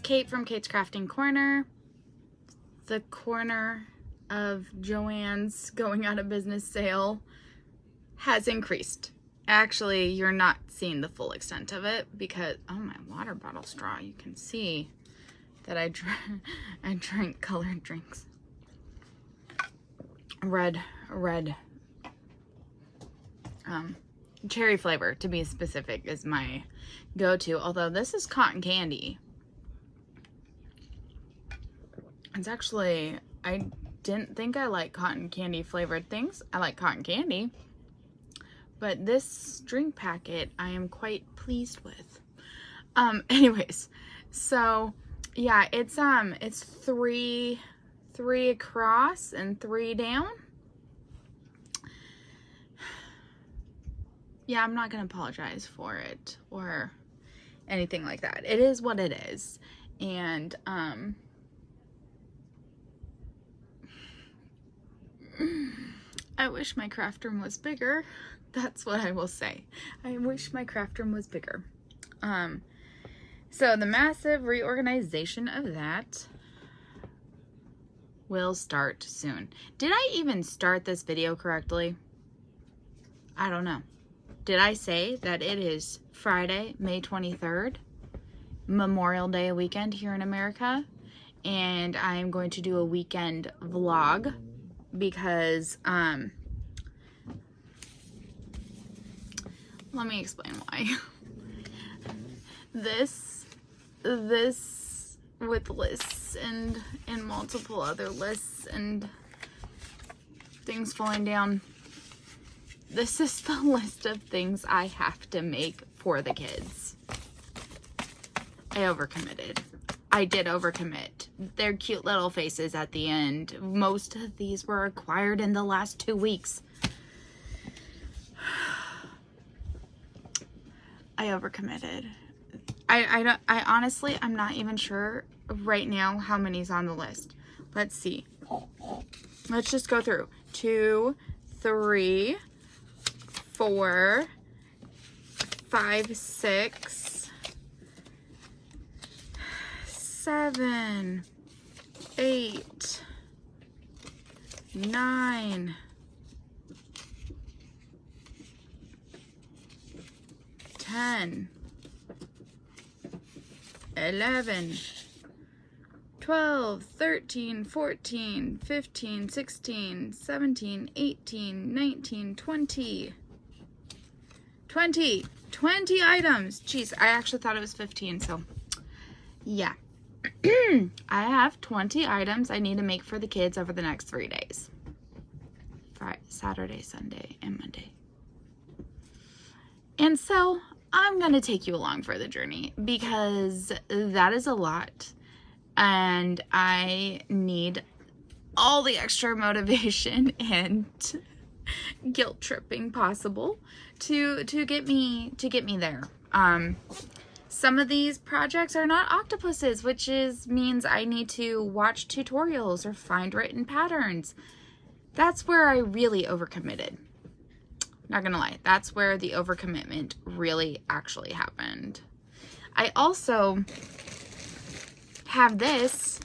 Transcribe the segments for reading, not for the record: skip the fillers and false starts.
Kate from Kate's Crafting Corner. The corner of Joann's going out of business sale has increased. Actually, you're not seeing the full extent of it because, oh, my water bottle straw. You can see that I drank colored drinks. Red. Cherry flavor, to be specific, is my go-to. Although this is cotton candy. It's actually, I didn't think I like cotton candy flavored things. I like cotton candy. But this drink packet I am quite pleased with. Anyways, so yeah, it's 3 across and 3 down. Yeah, I'm not gonna apologize for it or anything like that. It is what it is. And I wish my craft room was bigger. That's what I will say. I wish my craft room was bigger. So the massive reorganization of that will start soon. Did I even start this video correctly? I don't know. Did I say that it is Friday, May 23rd, Memorial Day weekend here in America, and I'm going to do a weekend vlog because, let me explain why. This with lists and multiple other lists and things falling down. This is the list of things I have to make for the kids. I overcommitted. I did overcommit. They're cute little faces at the end. Most of these were acquired in the last 2 weeks. I overcommitted. I honestly, I'm not even sure right now how many's on the list. Let's see. Let's just go through. 2, 3, 4, 5, 6, 7, 8, 9, 10, 11, 12, 13, 14, 15, 16, 17, 18, 19, 20 items. Jeez, I actually thought it was 15, so yeah. I have 20 items I need to make for the kids over the next 3 days. Friday, Saturday, Sunday, and Monday. And so I'm going to take you along for the journey because that is a lot. And I need all the extra motivation and guilt tripping possible to get me there. Some of these projects are not octopuses, which means I need to watch tutorials or find written patterns. That's where I really overcommitted. Not gonna lie, that's where the overcommitment really actually happened. I also have this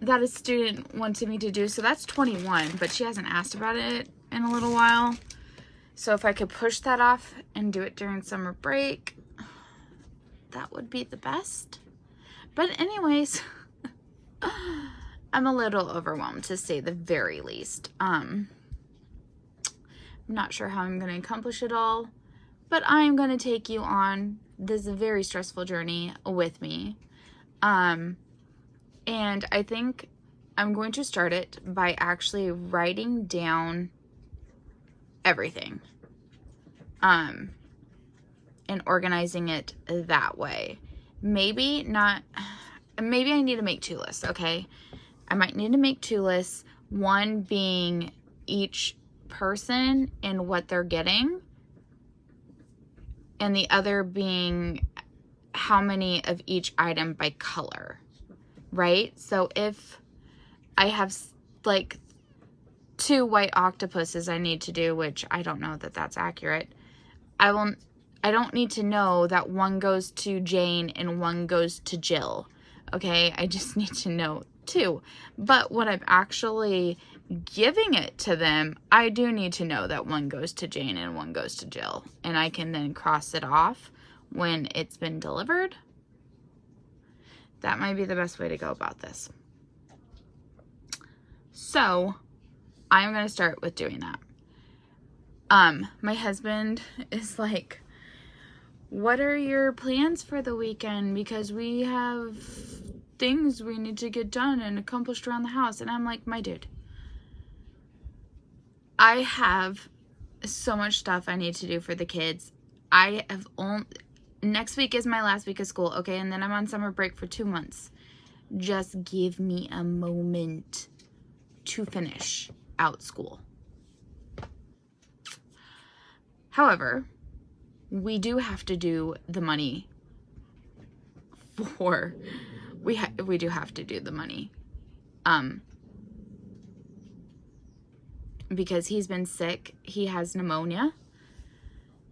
that a student wanted me to do, so that's 21, but she hasn't asked about it in a little while. So if I could push that off and do it during summer break, that would be the best. But anyways, I'm a little overwhelmed to say the very least. I'm not sure how I'm going to accomplish it all, but I'm going to take you on this very stressful journey with me. And I think I'm going to start it by actually writing down everything. And organizing it that way. Maybe I need to make 2 lists, okay? I might need to make 2 lists, one being each person and what they're getting, and the other being how many of each item by color, right? So if I have like 2 white octopuses I need to do, which I don't know that that's accurate, I don't need to know that one goes to Jane and one goes to Jill. Okay, I just need to know 2. But when I'm actually giving it to them, I do need to know that 1 goes to Jane and 1 goes to Jill. And I can then cross it off when it's been delivered. That might be the best way to go about this. So I'm going to start with doing that. My husband is like, what are your plans for the weekend? Because we have things we need to get done and accomplished around the house. And I'm like, my dude, I have so much stuff I need to do for the kids. I have next week is my last week of school, okay? And then I'm on summer break for 2 months. Just give me a moment to finish out school. However, we do have to do the money for, we do have to do the money. Because he's been sick, he has pneumonia.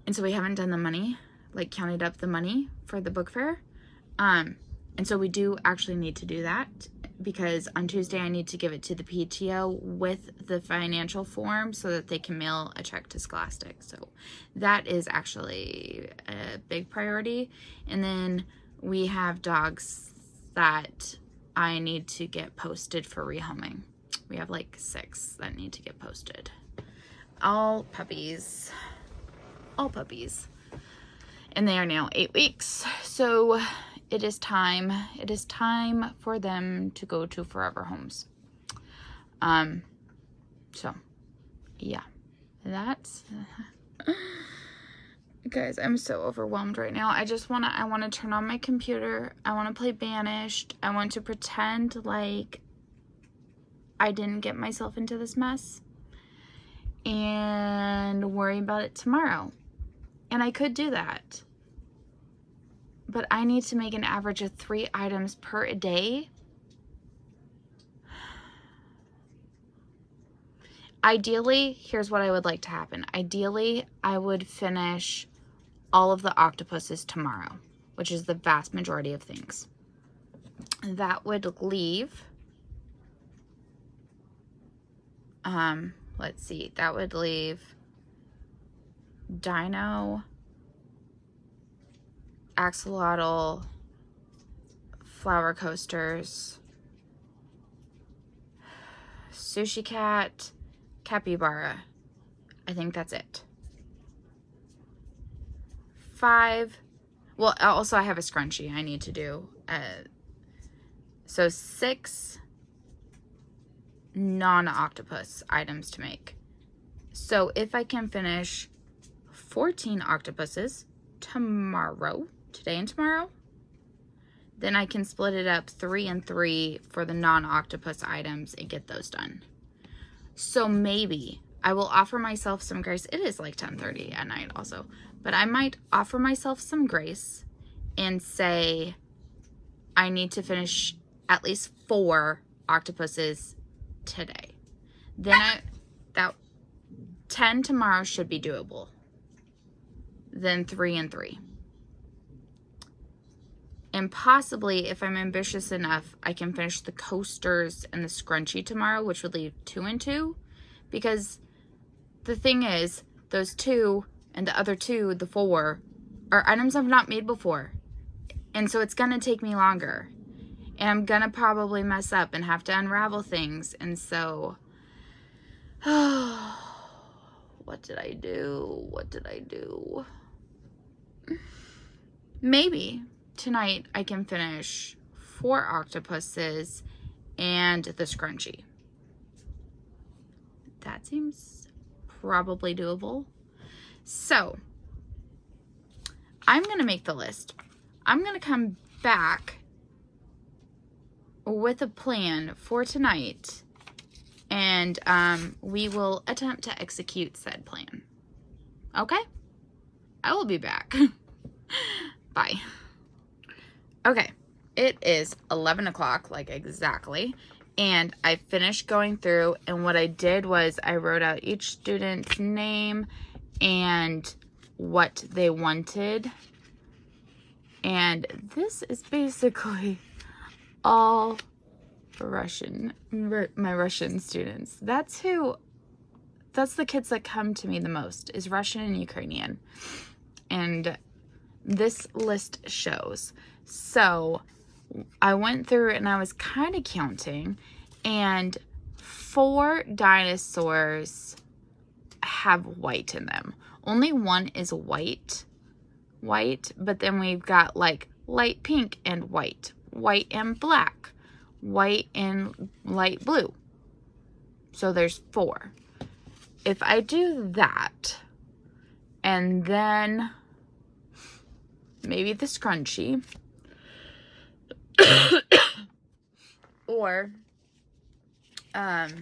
And so we haven't done the money, like counted up the money for the book fair. And so we do actually need to do that, because on Tuesday I need to give it to the PTO with the financial form so that they can mail a check to Scholastic. So that is actually a big priority. And then we have dogs that I need to get posted for rehoming. We have like 6 that need to get posted. All puppies. All puppies. And they are now 8 weeks. So it is time. It is time for them to go to forever homes. So yeah, that's guys, I'm so overwhelmed right now. I want to turn on my computer. I want to play Banished. I want to pretend like I didn't get myself into this mess and worry about it tomorrow. And I could do that. But I need to make an average of 3 items per day. Ideally, here's what I would like to happen. Ideally, I would finish all of the octopuses tomorrow, which is the vast majority of things. That would leave, let's see, that would leave Dino, axolotl, flower coasters, sushi cat, capybara. I think that's it. 5. Well, also I have a scrunchie I need to do. So 6 non-octopus items to make. So if I can finish 14 octopuses tomorrow, today and tomorrow, then I can split it up 3 and 3 for the non-octopus items and get those done. So maybe I will offer myself some grace. It is like 10:30 at night also, but I might offer myself some grace and say I need to finish at least 4 octopuses today. Then that 10 tomorrow should be doable. Then 3 and 3. And possibly, if I'm ambitious enough, I can finish the coasters and the scrunchie tomorrow, which would leave 2 and 2. Because the thing is, those 2 and the other 2, the 4, are items I've not made before. And so it's going to take me longer. And I'm going to probably mess up and have to unravel things. And so, what did I do? What did I do? Maybe tonight I can finish 4 octopuses and the scrunchie. That seems probably doable. So I'm going to make the list. I'm going to come back with a plan for tonight, and we will attempt to execute said plan. Okay? I will be back. Bye. Okay, it is 11 o'clock, like exactly, and I finished going through, and what I did was I wrote out each student's name and what they wanted, and this is basically all my Russian students. That's the kids that come to me the most, is Russian and Ukrainian. And this list shows. So I went through and I was kind of counting, and 4 dinosaurs have white in them. Only one is white, but then we've got like light pink and white and black, white and light blue. So there's 4. If I do that, and then maybe the scrunchie, or let's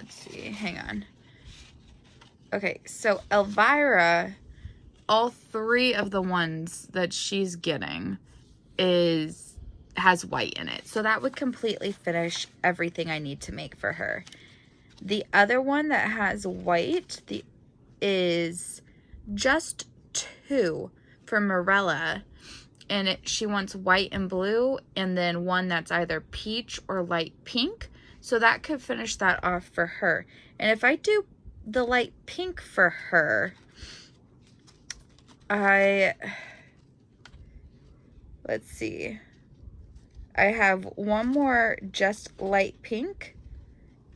see, hang on. Okay, so Elvira, all 3 of the ones that she's getting has white in it. So that would completely finish everything I need to make for her. The other one that has white is just 2 for Morella, and she wants white and blue, and then one that's either peach or light pink. So that could finish that off for her. And if I do the light pink for her, let's see, I have one more just light pink,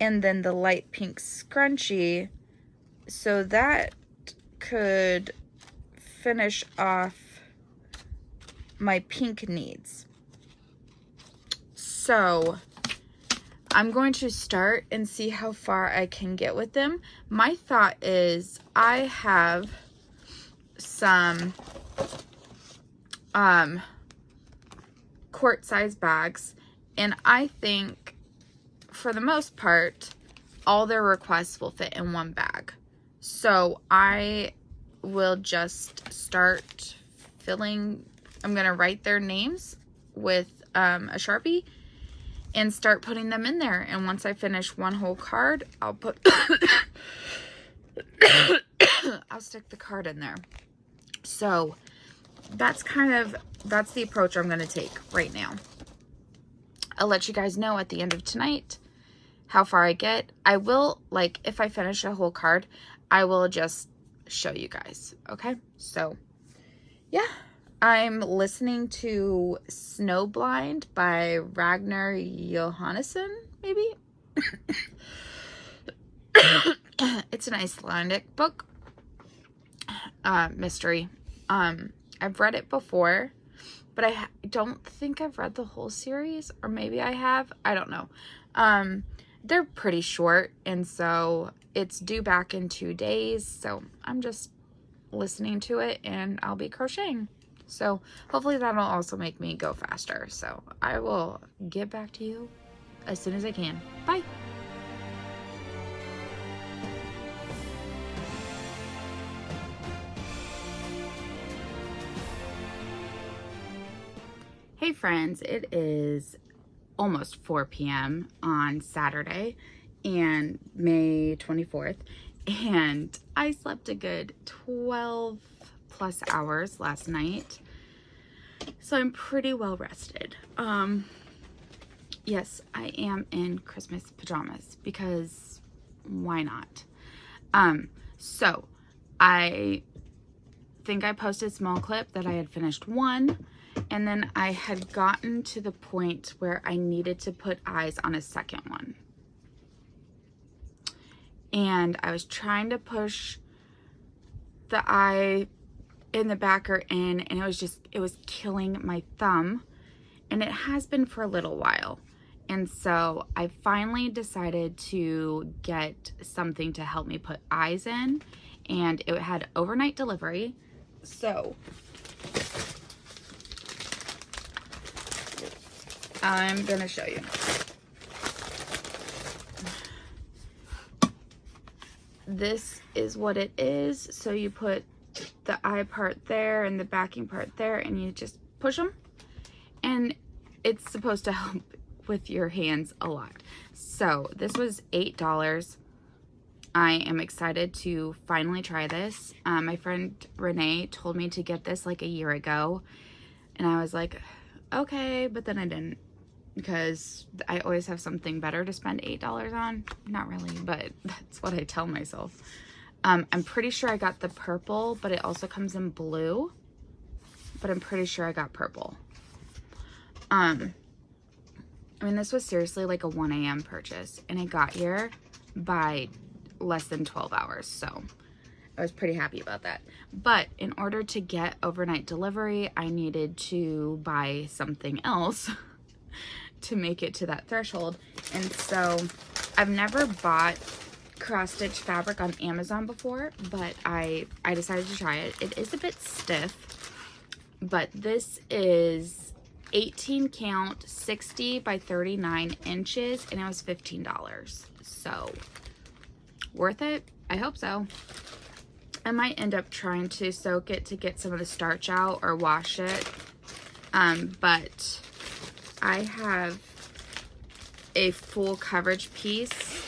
and then the light pink scrunchie. So that could finish off my pink needs. So I'm going to start and see how far I can get with them. My thought is I have some quart size bags, and I think for the most part all their requests will fit in one bag. So I will just start filling. I'm gonna write their names with a Sharpie and start putting them in there. And once I finish one whole card, I'll put I'll stick the card in there. So that's the approach I'm gonna take right now. I'll let you guys know at the end of tonight how far I get. I will, like, if I finish a whole card, I will just show you guys. Okay, so yeah, I'm listening to Snowblind by Ragnar Johannesson, maybe. It's an Icelandic book, mystery. I've read it before, but I don't think I've read the whole series, or maybe I have. I don't know. They're pretty short, and so it's due back in 2 days. So I'm just listening to it, and I'll be crocheting. So hopefully that'll also make me go faster. So I will get back to you as soon as I can. Bye. Hey friends, it is almost 4 p.m. on Saturday, and May 24th, and I slept a good 12 plus hours last night, so I'm pretty well rested. Yes, I am in Christmas pajamas because why not? So I think I posted a small clip that I had finished one, and then I had gotten to the point where I needed to put eyes on a second one. And I was trying to push the eye in the backer in, and it was killing my thumb. And it has been for a little while. And so I finally decided to get something to help me put eyes in, and it had overnight delivery. So I'm gonna show you. This is what it is. So you put the eye part there and the backing part there, and you just push them, and it's supposed to help with your hands a lot. So this was $8. I am excited to finally try this. My friend Renee told me to get this like a year ago. And I was like, okay, but then I didn't, because I always have something better to spend $8 on. Not really, but that's what I tell myself. I'm pretty sure I got the purple, but it also comes in blue. But I'm pretty sure I got purple. I mean, this was seriously like a 1 a.m. purchase, and it got here by less than 12 hours. So I was pretty happy about that. But in order to get overnight delivery, I needed to buy something else to make it to that threshold. And so I've never bought cross-stitch fabric on Amazon before, but I decided to try it. It is a bit stiff, but this is 18 count, 60 by 39 inches, and it was $15. So worth it? I hope so. I might end up trying to soak it to get some of the starch out or wash it. But I have a full coverage piece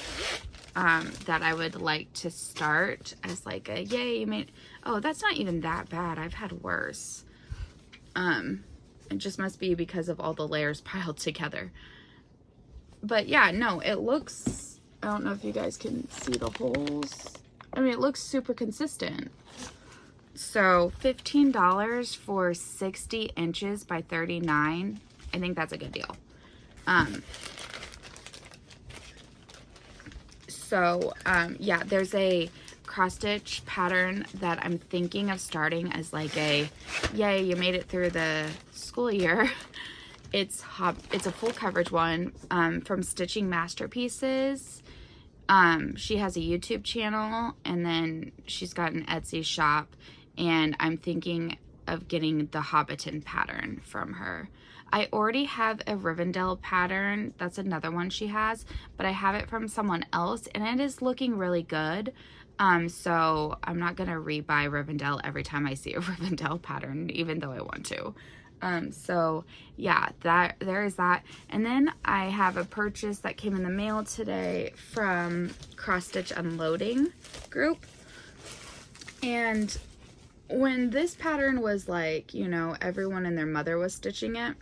that I would like to start as like a, yay, you made, oh, that's not even that bad. I've had worse. It just must be because of all the layers piled together. But yeah, no, it looks, I don't know if you guys can see the holes. I mean, it looks super consistent. So $15 for 60 inches by 39. I think that's a good deal. Yeah, there's a cross stitch pattern that I'm thinking of starting as like a, yay, you made it through the school year. It's a full coverage one from Stitching Masterpieces. She has a YouTube channel, and then she's got an Etsy shop, and I'm thinking of getting the Hobbiton pattern from her. I already have a Rivendell pattern. That's another one she has, but I have it from someone else, and it is looking really good. So I'm not gonna rebuy Rivendell every time I see a Rivendell pattern, even though I want to. So yeah, there is that. And then I have a purchase that came in the mail today from Cross Stitch Unloading group. And when this pattern was like, you know, everyone and their mother was stitching it,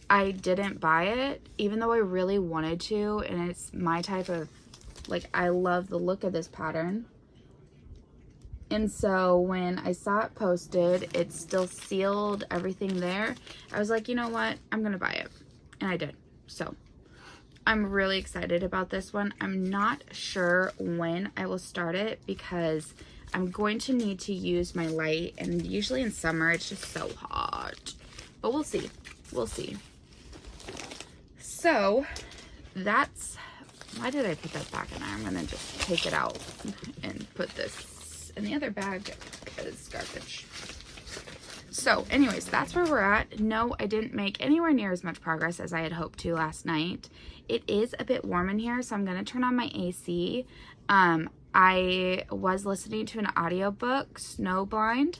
I didn't buy it, even though I really wanted to. And it's my type of, like, I love the look of this pattern. And so when I saw it posted, it's still sealed, everything there. I was like, you know what? I'm gonna buy it. And I did. So I'm really excited about this one. I'm not sure when I will start it because I'm going to need to use my light. And usually in summer, it's just so hot. But we'll see. We'll see. So that's, why did I put that back in there? I'm gonna just take it out and put this in the other bag because garbage. So anyways, that's where we're at. No, I didn't make anywhere near as much progress as I had hoped to last night. It is a bit warm in here, so I'm going to turn on my AC. I was listening to an audiobook, Snowblind.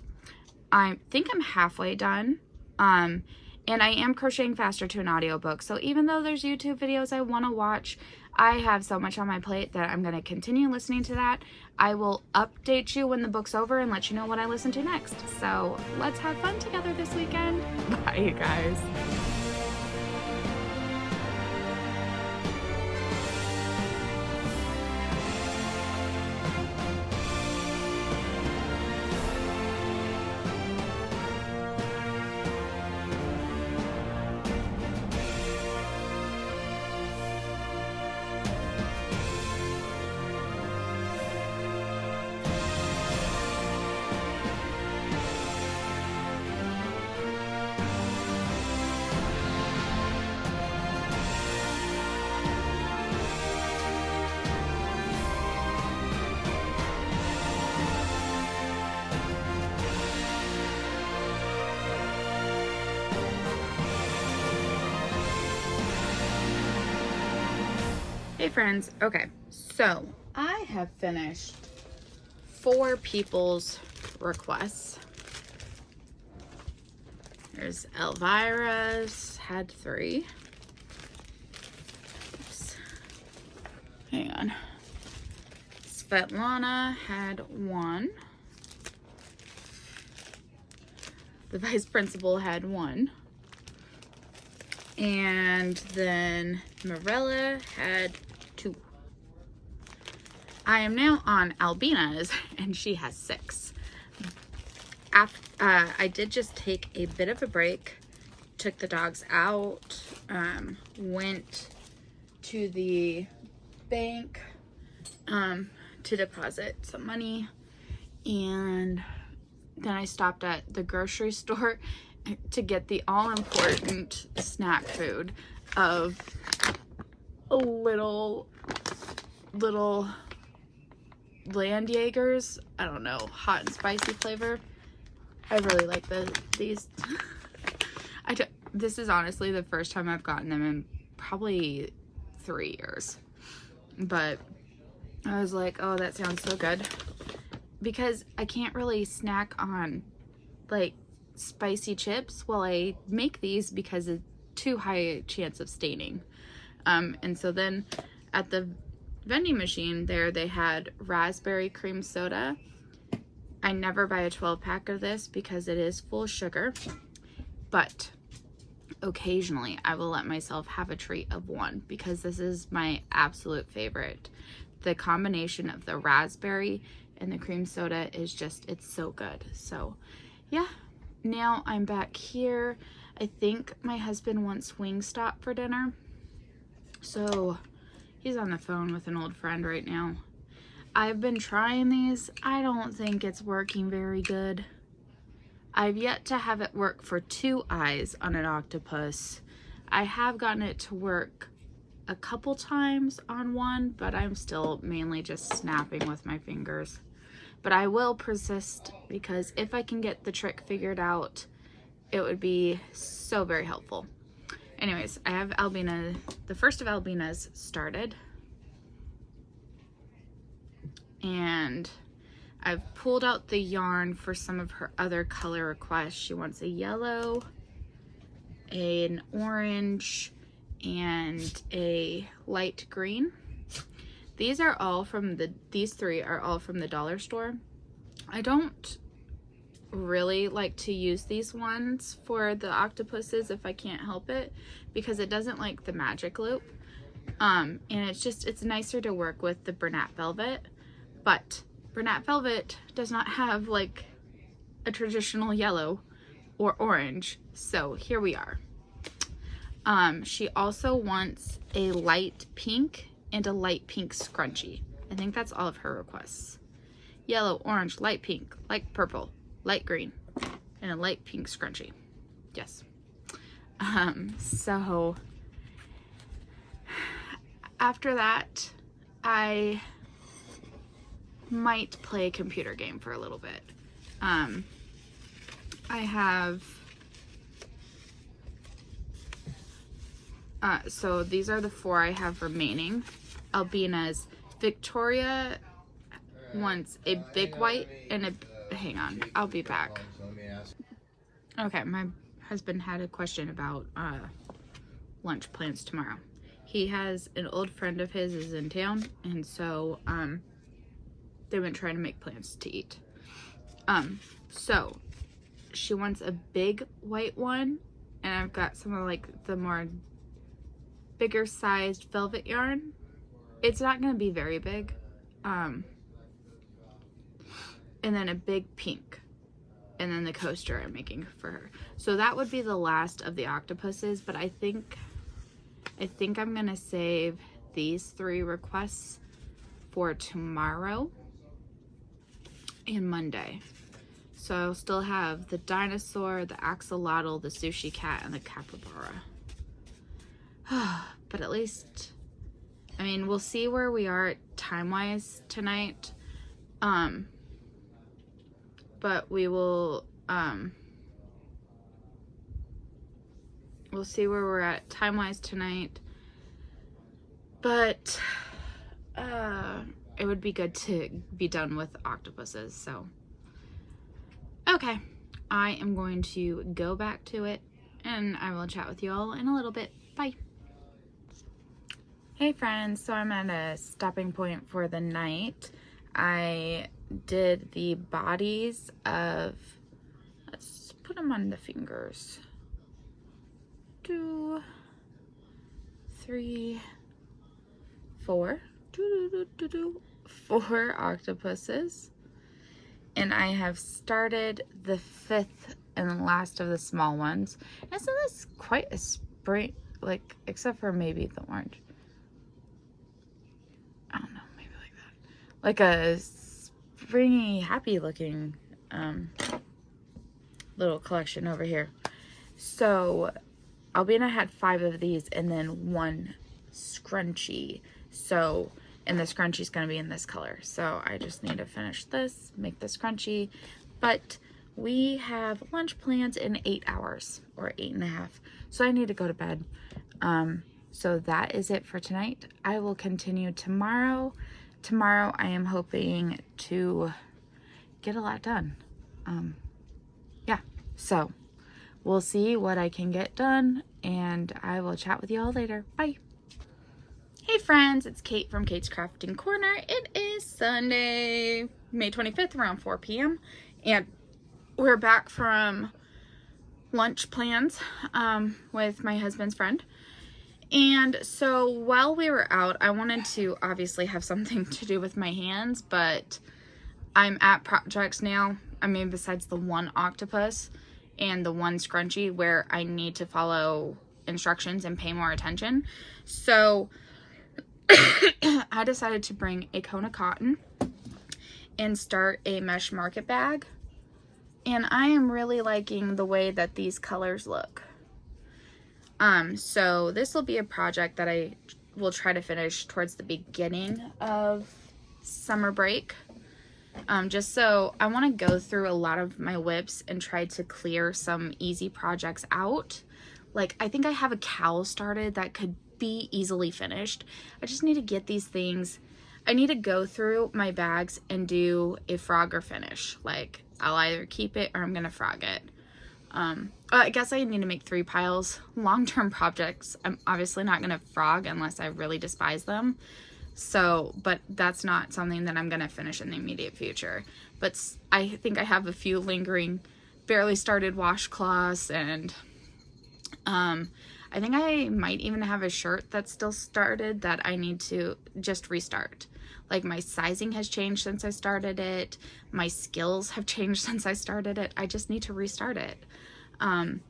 I think I'm halfway done. And I am crocheting faster to an audiobook. So even though there's YouTube videos I want to watch, I have so much on my plate that I'm going to continue listening to that. I will update you when the book's over and let you know what I listen to next. So let's have fun together this weekend. Bye, you guys. Hey friends, okay, so I have finished 4 people's requests. There's Elvira's, had 3. Oops. Hang on. Svetlana had 1. The vice principal had 1. And then Morella had 2. I am now on Albina's, and she has 6. I did just take a bit of a break, took the dogs out, went to the bank to deposit some money, and then I stopped at the grocery store to get the all-important snack food of a little Land Jaegers. I don't know, hot and spicy flavor. I really like these. This is honestly the first time I've gotten them in probably 3 years. But I was like, oh, that sounds so good. Because I can't really snack on like spicy chips while I make these because it's too high a chance of staining. And so then at the vending machine there, they had raspberry cream soda. I never buy a 12-pack of this because it is full of sugar, but occasionally I will let myself have a treat of one because this is my absolute favorite. The combination of the raspberry and the cream soda is just, it's so good. So yeah, now I'm back here. I think my husband wants Wingstop for dinner. So he's on the phone with an old friend right now. I've been trying these. I don't think it's working very good. I've yet to have it work for 2 eyes on an octopus. I have gotten it to work a couple times on one, but I'm still mainly just snapping with my fingers. But I will persist because if I can get the trick figured out, it would be so very helpful. Anyways, I have Albina, the first of Albina's started. And I've pulled out the yarn for some of her other color requests. She wants a yellow, an orange, and a light green. These are all from these 3 are all from the dollar store. I don't really like to use these ones for the octopuses if I can't help it because it doesn't like the magic loop. And it's nicer to work with the Bernat Velvet. But Bernat Velvet does not have like a traditional yellow or orange. So here we are. She also wants a light pink and a light pink scrunchie. I think that's all of her requests. Yellow, orange, light pink, light purple, light green, and a light pink scrunchie. Yes. So after that, I might play a computer game for a little bit. I have so these are the 4 I have remaining. Albina's Victoria wants a big white and a, hang on, I'll be back. Okay, my husband had a question about lunch plans tomorrow. He has an old friend of his is in town, and so they've been trying to make plans to eat. So she wants a big white one, and I've got some of like the more bigger sized velvet yarn. It's not going to be very big. And then a big pink, and then the coaster I'm making for her. So that would be the last of the octopuses, but I think I'm gonna save these 3 requests for tomorrow and Monday. So I'll still have the dinosaur, the axolotl, the sushi cat, and the capybara. But at least, I mean, we'll see where we are time-wise tonight. But we will, we'll see where we're at time-wise tonight. But it would be good to be done with octopuses, so. Okay, I am going to go back to it, and I will chat with you all in a little bit. Bye. Hey friends, so I'm at a stopping point for the night. I did the bodies of, let's put them on the fingers. 3, 4, 4 octopuses, and I have started the 5th and last of the small ones. Isn't this quite a spring, like, except for maybe the orange? I don't know, maybe like that. Like a springy, happy looking little collection over here. So Albina had 5 of these and then 1 scrunchie. So, and the scrunchie's gonna be in this color. So I just need to finish this, make the scrunchie. But we have lunch plans in 8 hours or 8.5. So I need to go to bed. So that is it for tonight. I will continue tomorrow. Tomorrow I am hoping to get a lot done. Yeah, so we'll see what I can get done, and I will chat with you all later. Bye. Hey friends, it's Kate from Kate's Crafting Corner. It is Sunday, May 25th, around 4 p.m. and we're back from lunch plans with my husband's friend. And so while we were out, I wanted to obviously have something to do with my hands, but I'm at projects now. I mean, besides the 1 octopus and the 1 scrunchie where I need to follow instructions and pay more attention. So I decided to bring a cone of cotton and start a mesh market bag. And I am really liking the way that these colors look. So this will be a project that I will try to finish towards the beginning of summer break. Just so I want to go through a lot of my whips and try to clear some easy projects out. Like, I think I have a cowl started that could be easily finished. I just need to get these things. I need to go through my bags and do a frogger finish. Like, I'll either keep it or I'm gonna frog it. I guess I need to make 3 piles. Long-term projects, I'm obviously not gonna frog unless I really despise them. So, but that's not something that I'm gonna finish in the immediate future. But I think I have a few lingering, barely started washcloths, and I think I might even have a shirt that's still started that I need to just restart. Like, my sizing has changed since I started it. My skills have changed since I started it. I just need to restart it. And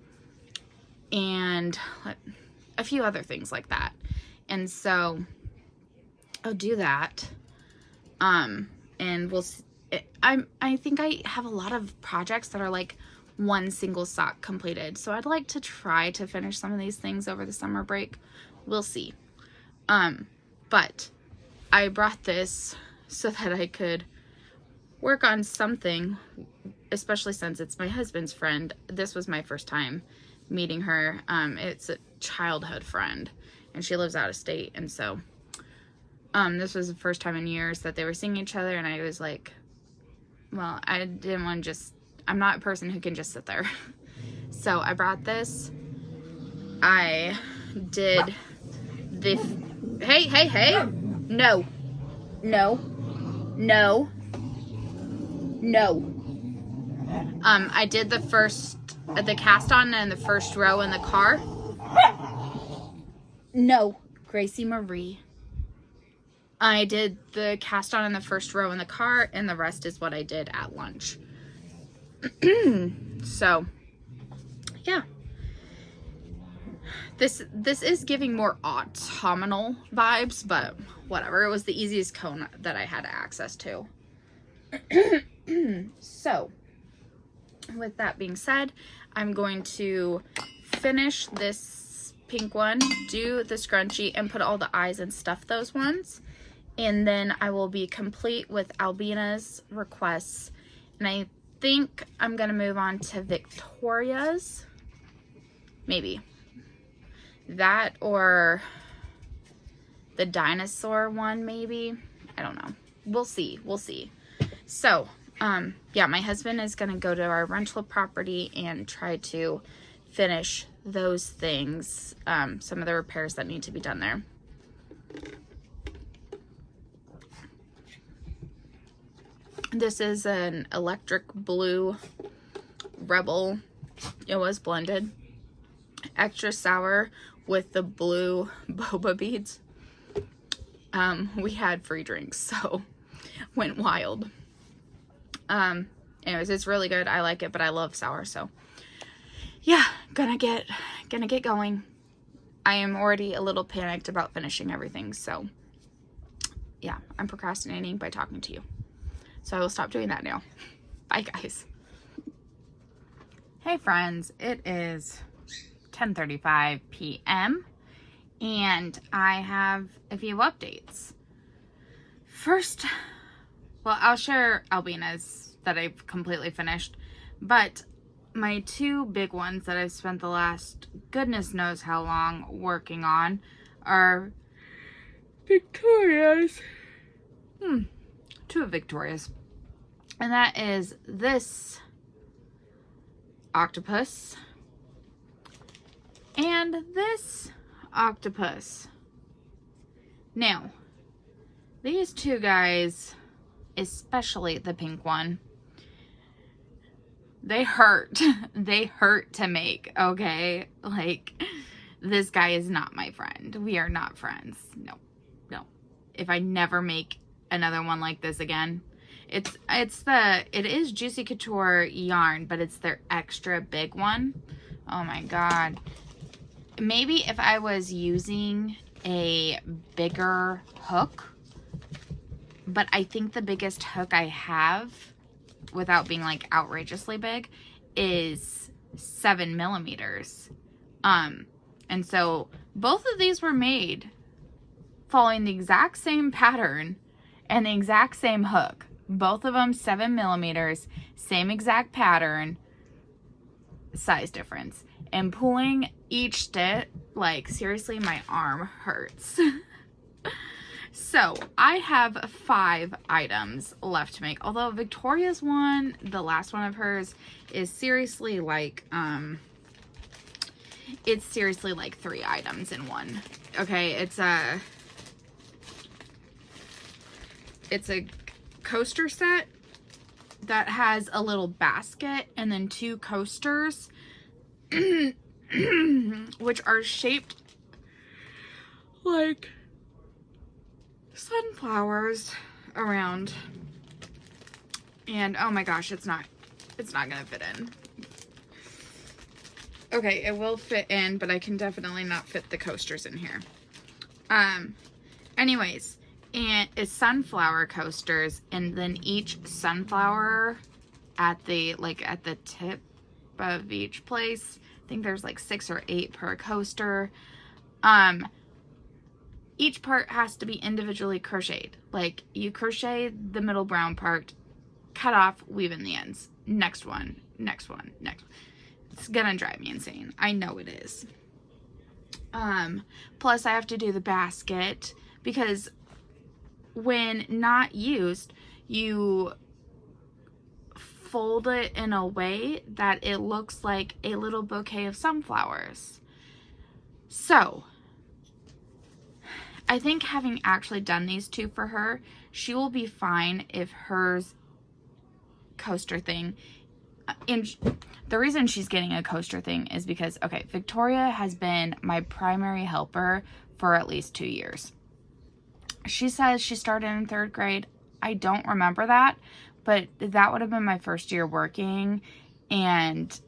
a few other things like that. And so I'll do that. And we'll, I think I have a lot of projects that are like 1 single sock completed. So I'd like to try to finish some of these things over the summer break. We'll see. But I brought this so that I could work on something, especially since it's my husband's friend. This was my first time meeting her. It's a childhood friend, and she lives out of state, and so this was the first time in years that they were seeing each other, and I was like, well, I didn't want to just, I'm not a person who can just sit there. So I brought this. I did the, hey, no, I did the cast on in the first row in the car. No, Gracie Marie. I did the cast on in the first row in the car, and the rest is what I did at lunch. So, yeah. This is giving more autumnal vibes, but whatever. It was the easiest cone that I had access to. So, with that being said, I'm going to finish this pink one, do the scrunchie, and put all the eyes and stuff those ones. And then I will be complete with Albina's requests. And I think I'm going to move on to Victoria's. Maybe. That or the dinosaur one, maybe. I don't know. We'll see. We'll see. So, yeah, my husband is going to go to our rental property and try to finish those things. Some of the repairs that need to be done there. This is an electric blue Rebel. It was blended. Extra sour with the blue boba beads. We had free drinks, so went wild. Anyways, it's really good. I like it, but I love sour, so yeah, gonna get going. I am already a little panicked about finishing everything, so yeah, I'm procrastinating by talking to you. So I will stop doing that now. Bye, guys. Hey, friends. It is 10:35 p.m. and I have a few updates. First, well, I'll share Albina's that I've completely finished, but my two big ones that I've spent the last goodness knows how long working on are Victoria's. Two of Victoria's. And that is this octopus and this octopus. Now, these two guys, especially the pink one, they hurt. They hurt to make, okay? Like, this guy is not my friend. We are not friends. No. If I never make another one like this again, it is Juicy Couture yarn, but it's their extra big one. Oh my God. Maybe if I was using a bigger hook, but I think the biggest hook I have, without being like outrageously big, is 7 millimeters. And so both of these were made following the exact same pattern and the exact same hook. Both of them 7 millimeters, same exact pattern, size difference. And pulling each stitch, like seriously, my arm hurts. So I have 5 items left to make. Although Victoria's one, the last one of hers, is seriously like, it's seriously like 3 items in one. Okay, it's a coaster set that has a little basket and then 2 coasters, which are shaped like sunflowers around. And oh my gosh, it's not gonna fit in. Okay, it will fit in, but I can definitely not fit the coasters in here. Anyways, and it's sunflower coasters, and then each sunflower at the tip of each place, I think there's like 6 or 8 per coaster. Each part has to be individually crocheted. Like, you crochet the middle brown part, cut off, weave in the ends. Next one, next one, next one. It's gonna drive me insane. I know it is. Plus I have to do the basket, because when not used, you fold it in a way that it looks like a little bouquet of sunflowers. So I think having actually done these 2 for her, she will be fine if hers coaster thing, and the reason she's getting a coaster thing is because, okay, Victoria has been my primary helper for at least 2 years. She says she started in 3rd grade. I don't remember that, but that would have been my first year working, and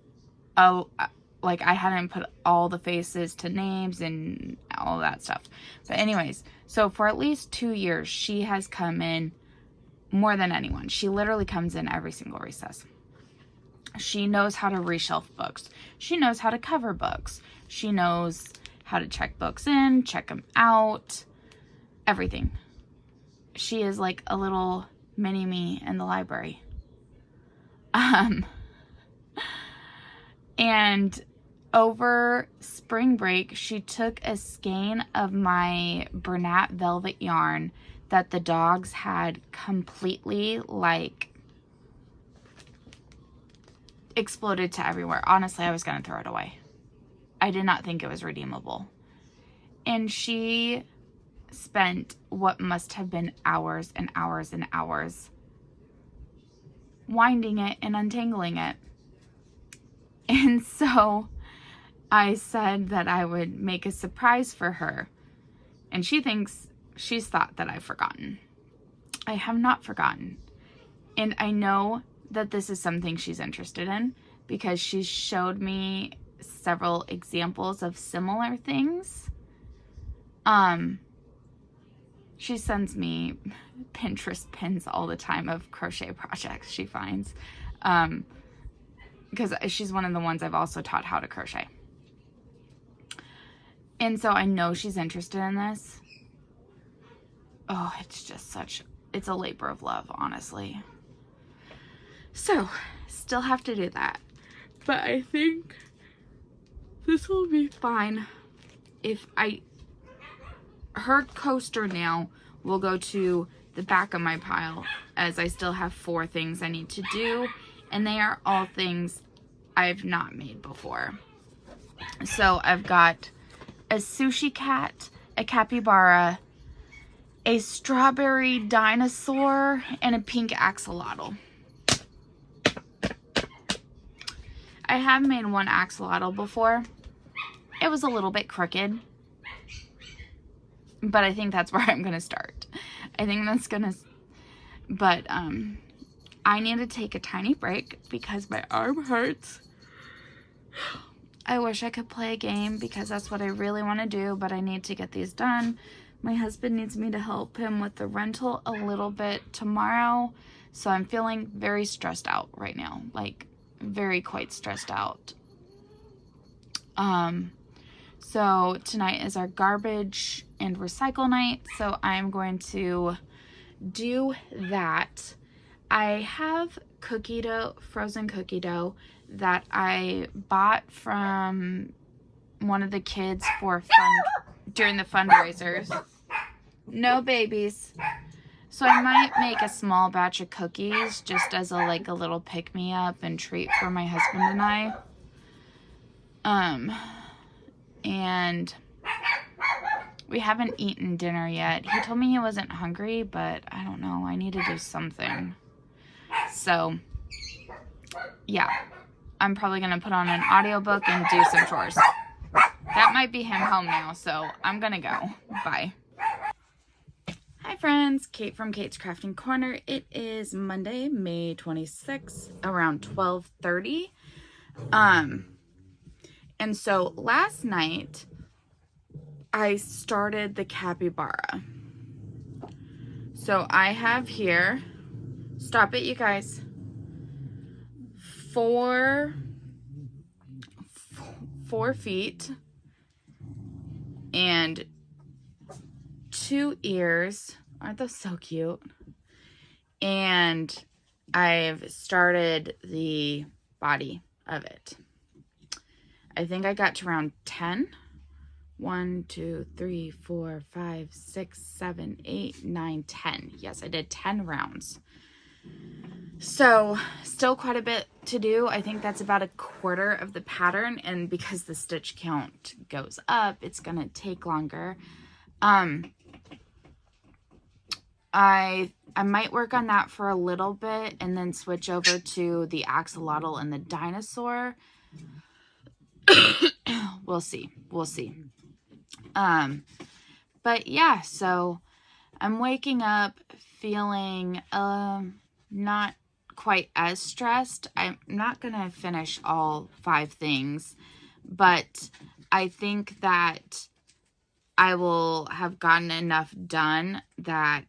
like, I hadn't put all the faces to names and all that stuff. But anyways, so for at least 2 years, she has come in more than anyone. She literally comes in every single recess. She knows how to reshelf books. She knows how to cover books. She knows how to check books in, check them out, everything. She is like a little mini me in the library. And over spring break, she took a skein of my Bernat velvet yarn that the dogs had completely, like, exploded to everywhere. Honestly, I was going to throw it away. I did not think it was redeemable. And she spent what must have been hours and hours and hours winding it and untangling it. And so I said that I would make a surprise for her, and she's thought that I've forgotten. I have not forgotten. And I know that this is something she's interested in because she showed me several examples of similar things. She sends me Pinterest pins all the time of crochet projects she finds. Because she's one of the ones I've also taught how to crochet. And so I know she's interested in this. Oh, it's just it's a labor of love, honestly. So, still have to do that. But I think this will be fine if her coaster now will go to the back of my pile, as I still have 4 things I need to do, and they are all things I've not made before. So I've got a sushi cat, a capybara, a strawberry dinosaur, and a pink axolotl. I have made one axolotl before. It was a little bit crooked, but I think that's where I'm gonna start. I think that's gonna, but I need to take a tiny break because my arm hurts. I wish I could play a game because that's what I really want to do, but I need to get these done. My husband needs me to help him with the rental a little bit tomorrow, so I'm feeling very stressed out right now, like very quite stressed out. So tonight is our garbage and recycle night, so I'm going to do that. I have cookie dough, frozen cookie dough, that I bought from one of the kids for during the fundraisers. No babies. So I might make a small batch of cookies just as a little pick-me-up and treat for my husband and I. And we haven't eaten dinner yet. He told me he wasn't hungry, but I don't know. I need to do something. So, yeah. I'm probably going to put on an audiobook and do some chores. That might be him home now, so I'm going to go. Bye. Hi friends, Kate from Kate's Crafting Corner. It is Monday, May 26th, around 12:30. And so last night, I started the capybara. So I have here, stop it you guys, 4 feet and 2 ears. Aren't those so cute? And I've started the body of it. I think I got to around 10. 1, 2, 3, 4, 5, 6, 7, 8, 9, 10. Yes, I did 10 rounds. So still quite a bit to do. I think that's about 1/4 of the pattern, and because the stitch count goes up, it's gonna take longer. I might work on that for a little bit and then switch over to the axolotl and the dinosaur. We'll see. But yeah, so I'm waking up feeling not quite as stressed. I'm not gonna finish all 5 things, but I think that I will have gotten enough done that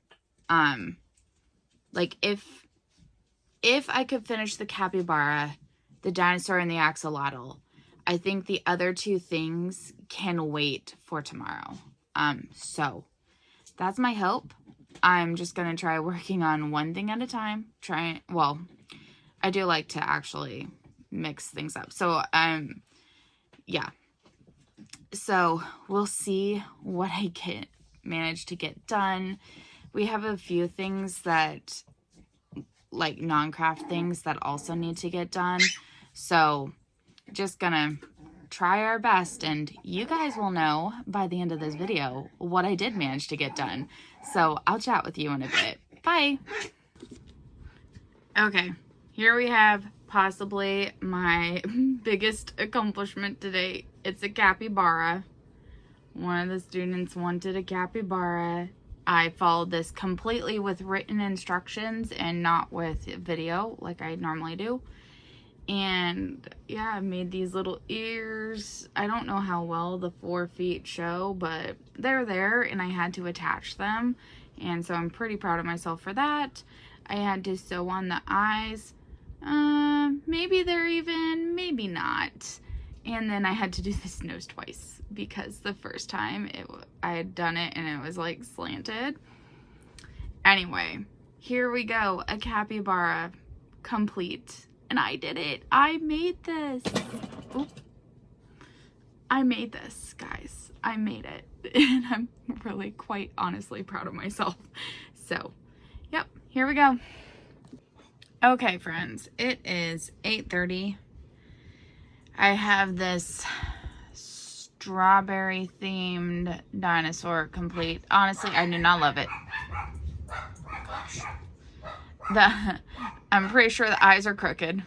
like if I could finish the capybara, the dinosaur, and the axolotl, I think the other 2 things can wait for tomorrow. So that's my hope. I'm just going to try working on one thing at a time. Well, I do like to actually mix things up. So, yeah. So we'll see what I manage to get done. We have a few things that, like non-craft things that also need to get done. So just gonna try our best, and you guys will know by the end of this video what I did manage to get done. So I'll chat with you in a bit. Bye. Okay, here we have possibly my biggest accomplishment to date. It's a capybara. One of the students wanted a capybara. I followed this completely with written instructions and not with video like I normally do. And yeah, I made these little ears. I don't know how well the 4 feet show, but they're there and I had to attach them. And so I'm pretty proud of myself for that. I had to sew on the eyes. Maybe they're even, maybe not. And then I had to do this nose twice because the first time I had done it and it was like slanted. Anyway, here we go. A capybara complete. And I did it. I made this. Oop. I made this, guys. I made it. And I'm really quite honestly proud of myself. So, yep, here we go. Okay, friends, it is 8:30. I have this strawberry themed dinosaur complete. Honestly, I do not love it. I'm pretty sure the eyes are crooked.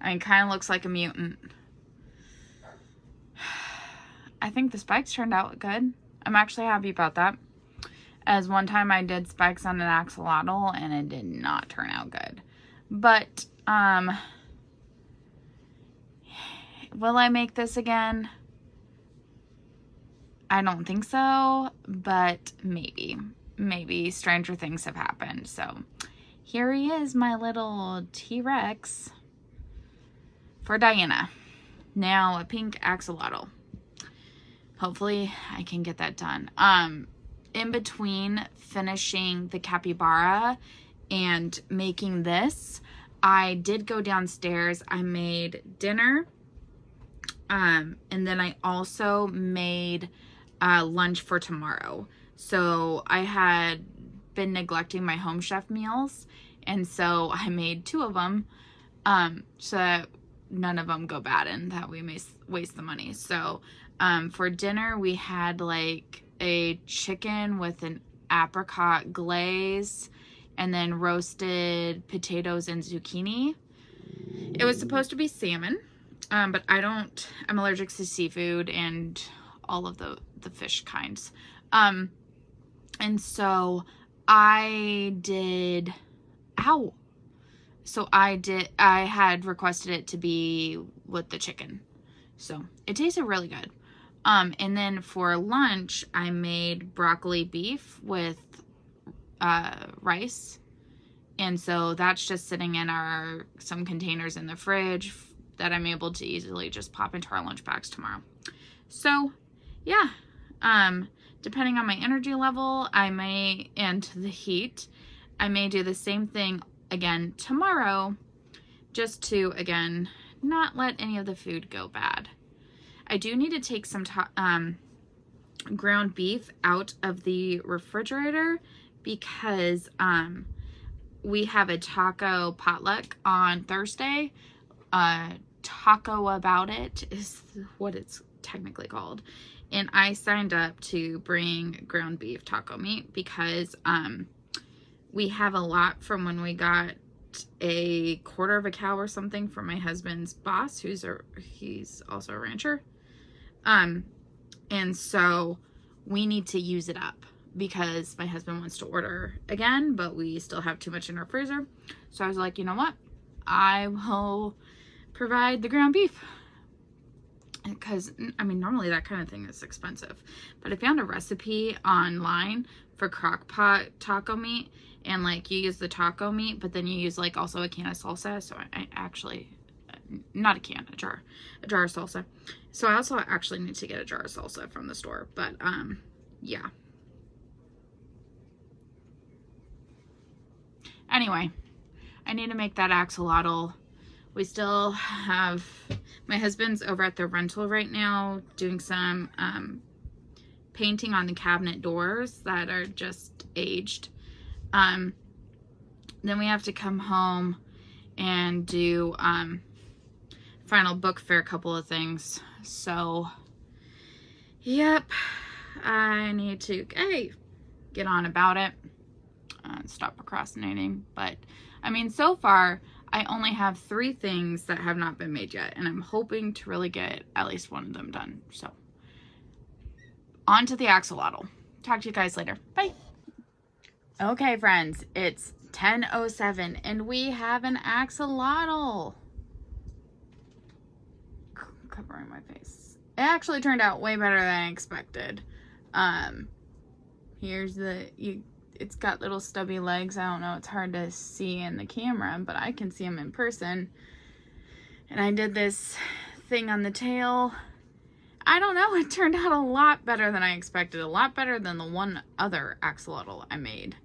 I mean, kind of looks like a mutant. I think the spikes turned out good. I'm actually happy about that. As one time I did spikes on an axolotl and it did not turn out good. But, will I make this again? I don't think so, but maybe. Maybe stranger things have happened. So here he is, my little T-Rex for Diana. Now a pink axolotl. Hopefully I can get that done. In between finishing the capybara and making this, I did go downstairs. I made dinner. And then I also made lunch for tomorrow. So I had been neglecting my home chef meals, and so I made 2 of them so that none of them go bad and that we may waste the money. So for dinner we had like a chicken with an apricot glaze and then roasted potatoes and zucchini. It was supposed to be salmon, but I'm allergic to seafood and all of the fish kinds. And so I had requested it to be with the chicken. So it tasted really good. And then for lunch, I made broccoli beef with rice. And so that's just sitting in some containers in the fridge that I'm able to easily just pop into our lunch bags tomorrow. So yeah, depending on my energy level, and the heat, I may do the same thing again tomorrow, just to, again, not let any of the food go bad. I do need to take some ground beef out of the refrigerator because we have a taco potluck on Thursday. Taco About It is what it's technically called. And I signed up to bring ground beef taco meat because we have a lot from when we got a quarter of a cow or something from my husband's boss, he's also a rancher. And so we need to use it up because my husband wants to order again, but we still have too much in our freezer. So I was like, you know what? I will provide the ground beef. Because, I mean, normally that kind of thing is expensive. But I found a recipe online for crock pot taco meat. And, like, you use the taco meat, but then you use, like, also a can of salsa. So I actually, not a can, a jar of salsa. So I also actually need to get a jar of salsa from the store. But, yeah. Anyway, I need to make that axolotl. We still have, my husband's over at the rental right now doing some painting on the cabinet doors that are just aged. Then we have to come home and do final book fair, couple of things. So, yep, I need to get on about it and stop procrastinating. But, I mean, so far, I only have 3 things that have not been made yet, and I'm hoping to really get at least one of them done. So, on to the axolotl. Talk to you guys later. Bye. Okay, friends, it's 10:07, and we have an axolotl. Covering my face. It actually turned out way better than I expected. Here's it's got little stubby legs. I don't know, it's hard to see in the camera, but I can see them in person. And I did this thing on the tail. I don't know, it turned out a lot better than I expected. A lot better than the one other axolotl I made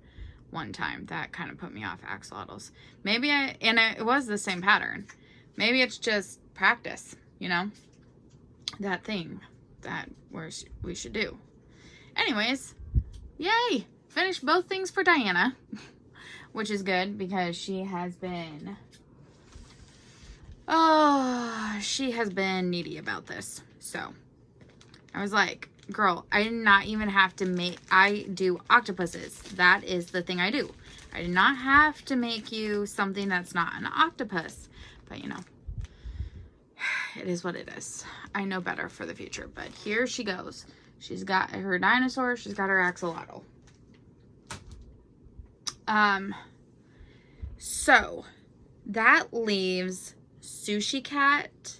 one time. That kind of put me off axolotls. Maybe it was the same pattern. Maybe it's just practice, you know? That thing that we should do. Anyways, yay! Finished both things for Diana, which is good because she has been needy about this. So I was like, girl, I did not even have to I do octopuses. That is the thing I do. I did not have to make you something that's not an octopus, but you know, it is what it is. I know better for the future, but here she goes. She's got her dinosaur, she's got her axolotl. So that leaves Sushi Cat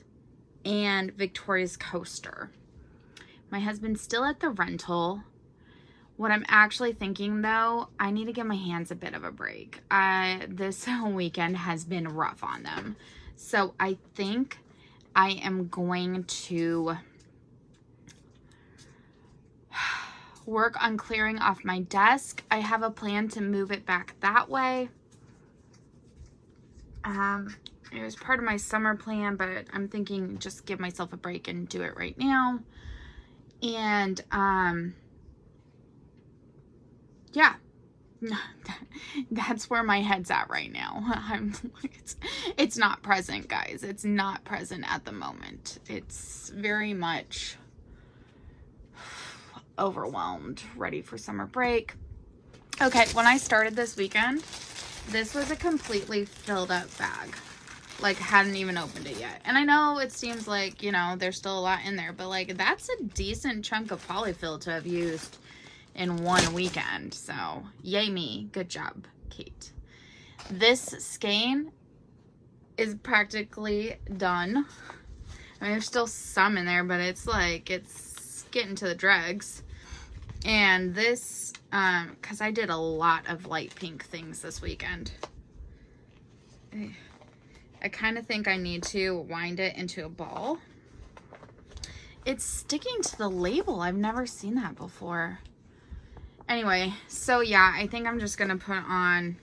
and Victoria's coaster. My husband's still at the rental. What I'm actually thinking though, I need to give my hands a bit of a break. This weekend has been rough on them. So I think I am going to work on clearing off my desk. I have a plan to move it back that way. It was part of my summer plan, but I'm thinking just give myself a break and do it right now. And yeah, that's where my head's at right now. It's not present, guys. It's not present at the moment. It's very much overwhelmed, ready for summer break. Okay, when I started this weekend, this was a completely filled up bag. Like, hadn't even opened it yet. And I know it seems like, you know, there's still a lot in there, but like, that's a decent chunk of polyfill to have used in one weekend. So, yay me. Good job, Kate. This skein is practically done. I mean, there's still some in there, but it's like, it's getting to the dregs. And this, because I did a lot of light pink things this weekend. I kind of think I need to wind it into a ball. It's sticking to the label. I've never seen that before. Anyway, so yeah, I think I'm just going to put on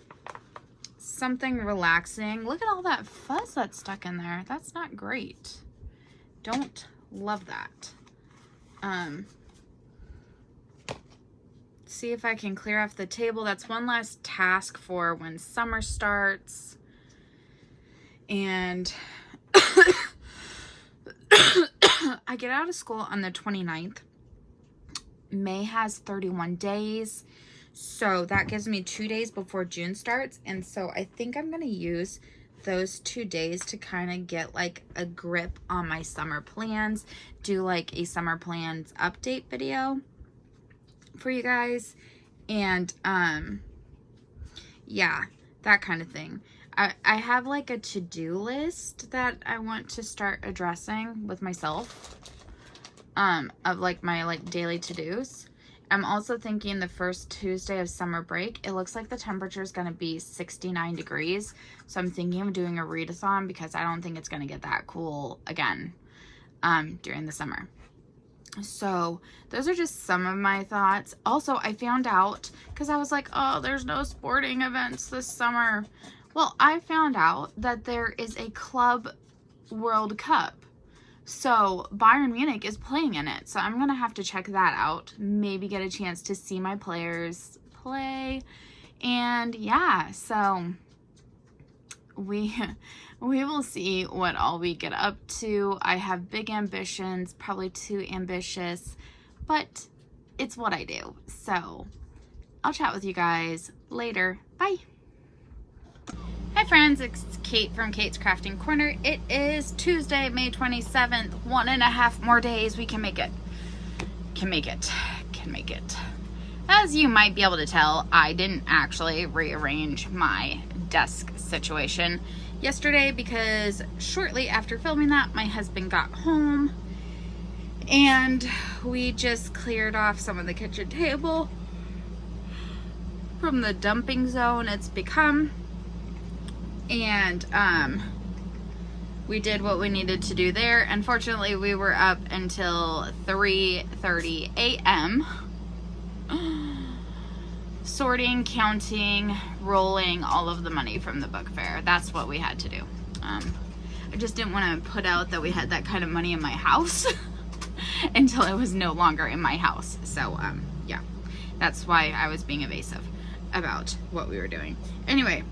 something relaxing. Look at all that fuzz that's stuck in there. That's not great. Don't love that. See if I can clear off the table. That's one last task for when summer starts. And I get out of school on the 29th. May has 31 days. So that gives me 2 days before June starts. And so I think I'm going to use those 2 days to kind of get like a grip on my summer plans. Do like a summer plans update video for you guys. And yeah, that kind of thing. I have like a to-do list that I want to start addressing with myself, of like my like daily to-dos. I'm also thinking the first Tuesday of summer break, it looks like the temperature is going to be 69 degrees. So I'm thinking of doing a readathon because I don't think it's going to get that cool again during the summer. So those are just some of my thoughts. Also, I found out, because I was like, oh, there's no sporting events this summer. Well, I found out that there is a Club World Cup. So Bayern Munich is playing in it. So I'm going to have to check that out. Maybe get a chance to see my players play. And yeah, so we will see what all we get up to. I have big ambitions, probably too ambitious, but it's what I do. So I'll chat with you guys later. Bye. Hi friends, it's Kate from Kate's Crafting Corner. It is Tuesday, May 27th. 1.5 more days. We can make it. Can make it. As you might be able to tell, I didn't actually rearrange my desk situation yesterday because shortly after filming that, my husband got home and we just cleared off some of the kitchen table from the dumping zone it's become. And we did what we needed to do there. Unfortunately, we were up until 3:30 a.m. sorting, counting, rolling all of the money from the book fair. That's what we had to do. I just didn't want to put out that we had that kind of money in my house until it was no longer in my house. So yeah, that's why I was being evasive about what we were doing. Anyway.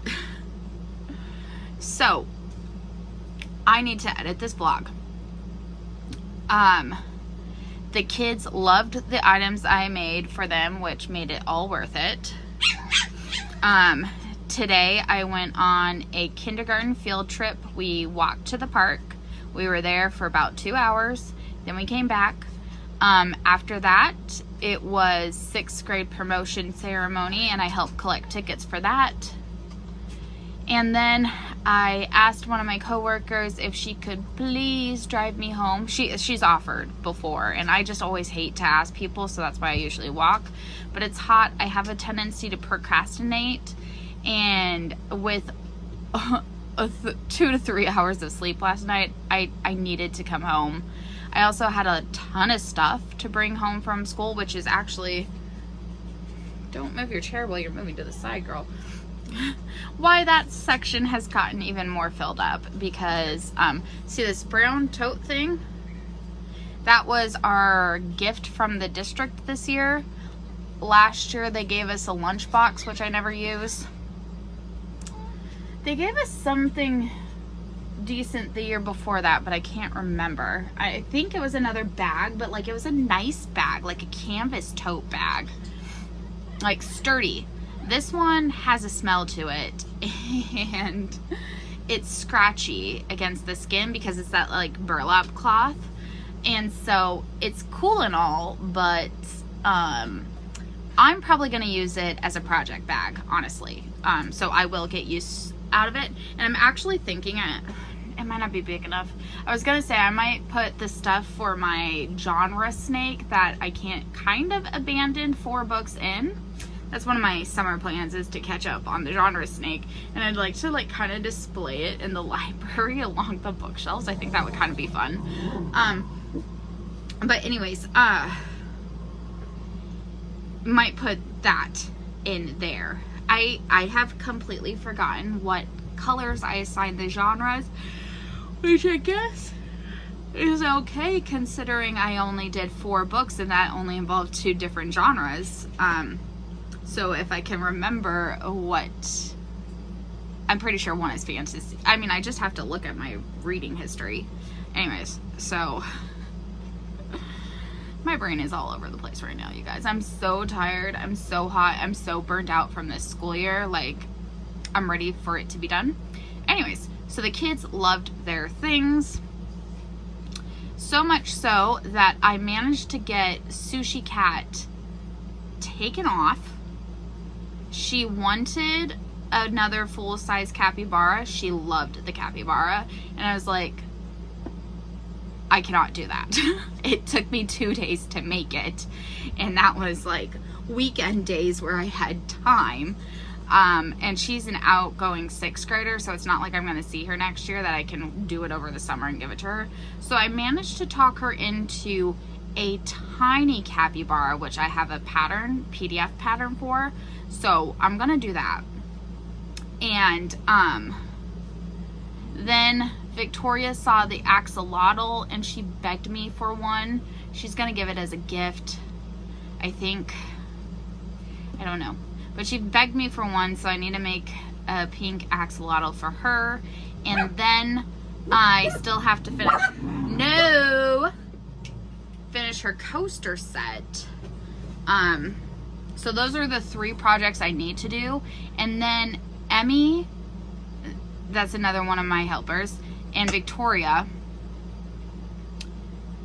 So, I need to edit this vlog. The kids loved the items I made for them, which made it all worth it. Today I went on a kindergarten field trip. We walked to the park. We were there for about 2 hours. Then we came back. After that, it was 6th grade promotion ceremony, and I helped collect tickets for that. And then I asked one of my coworkers if she could please drive me home. She's offered before, and I just always hate to ask people, so that's why I usually walk. But it's hot. I have a tendency to procrastinate, and with 2 to 3 hours of sleep last night, I needed to come home. I also had a ton of stuff to bring home from school, which is actually... Don't move your chair while you're moving to the side, girl. Why that section has gotten even more filled up because see this brown tote thing? That was our gift from the district this year. Last year they gave us a lunchbox, which I never use. They gave us something decent the year before that, but I can't remember. I think it was another bag, but like it was a nice bag, like a canvas tote bag, like sturdy. This one has a smell to it, and it's scratchy against the skin because it's that like burlap cloth, and so it's cool and all, but I'm probably going to use it as a project bag, honestly. So I will get use out of it, and I'm actually thinking it might not be big enough. I was going to say I might put the stuff for my genre snake that I can't kind of abandon 4 books in. That's one of my summer plans, is to catch up on the genre snake, and I'd like to like kind of display it in the library along the bookshelves. I think that would kind of be fun. But anyways, might put that in there. I have completely forgotten what colors I assigned the genres, which I guess is okay considering I only did 4 books and that only involved 2 different genres. So if I can remember what, I'm pretty sure one is fantasy. I mean, I just have to look at my reading history. Anyways, so my brain is all over the place right now, you guys. I'm so tired. I'm so hot. I'm so burned out from this school year. Like, I'm ready for it to be done. Anyways, so the kids loved their things. So much so that I managed to get Sushi Cat taken off. She wanted another full-size capybara. She loved the capybara. And I was like, I cannot do that. It took me 2 days to make it. And that was like weekend days where I had time. And she's an outgoing 6th grader, so it's not like I'm going to see her next year that I can do it over the summer and give it to her. So I managed to talk her into a tiny capybara, which I have a pattern, PDF pattern for. So I'm gonna do that. And then Victoria saw the axolotl and she begged me for one. She's gonna give it as a gift, I think. I don't know, but she begged me for one, so I need to make a pink axolotl for her. And then I still have to finish her coaster set. So those are the 3 projects I need to do. And then Emmy that's another one of my helpers. And Victoria,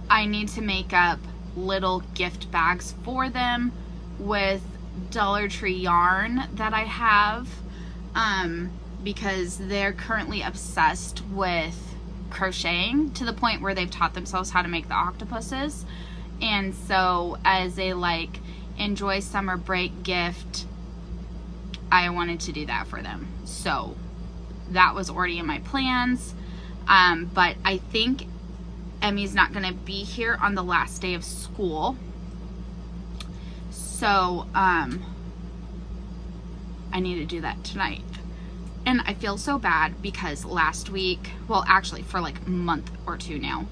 I need to make up little gift bags for them with Dollar Tree yarn that I have, because they're currently obsessed with crocheting to the point where they've taught themselves how to make the octopuses. And so as a like enjoy summer break gift, I wanted to do that for them. So that was already in my plans. But I think Emmy's not gonna be here on the last day of school. So I need to do that tonight. And I feel so bad because last week, well actually for like a month or two now,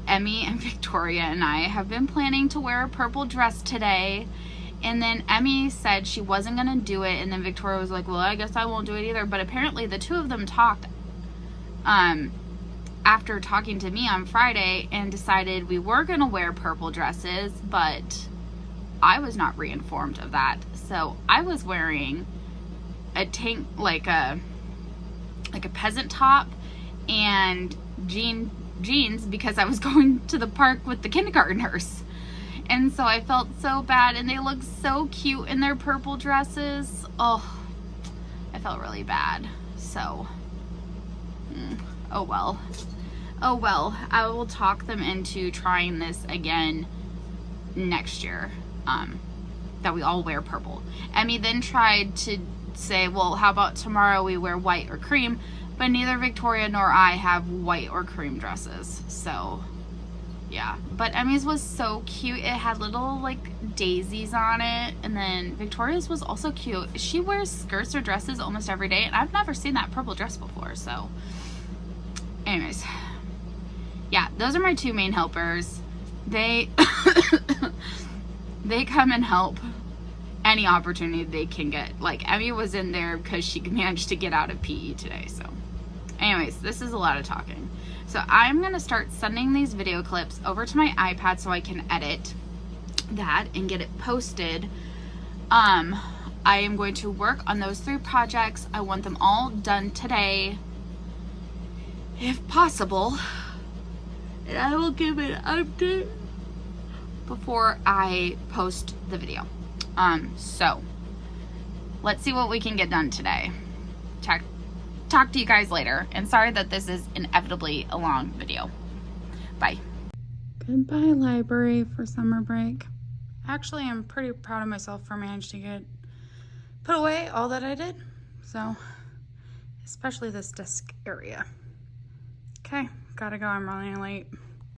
Emmy and Victoria and I have been planning to wear a purple dress today. And then Emmy said she wasn't gonna do it, and then Victoria was like, well, I guess I won't do it either. But apparently the two of them talked after talking to me on Friday and decided we were gonna wear purple dresses, but I was not reinformed of that. So I was wearing a tank, like a peasant top and jeans because I was going to the park with the kindergartners. And so I felt so bad, and they looked so cute in their purple dresses. Oh, I felt really bad. So, oh well. Oh well, I will talk them into trying this again next year, that we all wear purple. Emmy then tried to say, well, how about tomorrow we wear white or cream? But neither Victoria nor I have white or cream dresses, so yeah. But Emmy's was so cute. It had little like daisies on it, and then Victoria's was also cute. She wears skirts or dresses almost every day, and I've never seen that purple dress before. So anyways, yeah, those are my two main helpers. They they come and help any opportunity they can get. Like Emmy was in there because she managed to get out of PE today. So anyways, this is a lot of talking. So I'm gonna start sending these video clips over to my iPad so I can edit that and get it posted. I am going to work on those 3 projects. I want them all done today, if possible, and I will give an update before I post the video. So let's see what we can get done today. Talk to you guys later, and sorry that this is inevitably a long video. Bye. Goodbye, library, for summer break. Actually, I'm pretty proud of myself for managing to put away all that I did. So, especially this desk area. Okay, gotta go, I'm running late.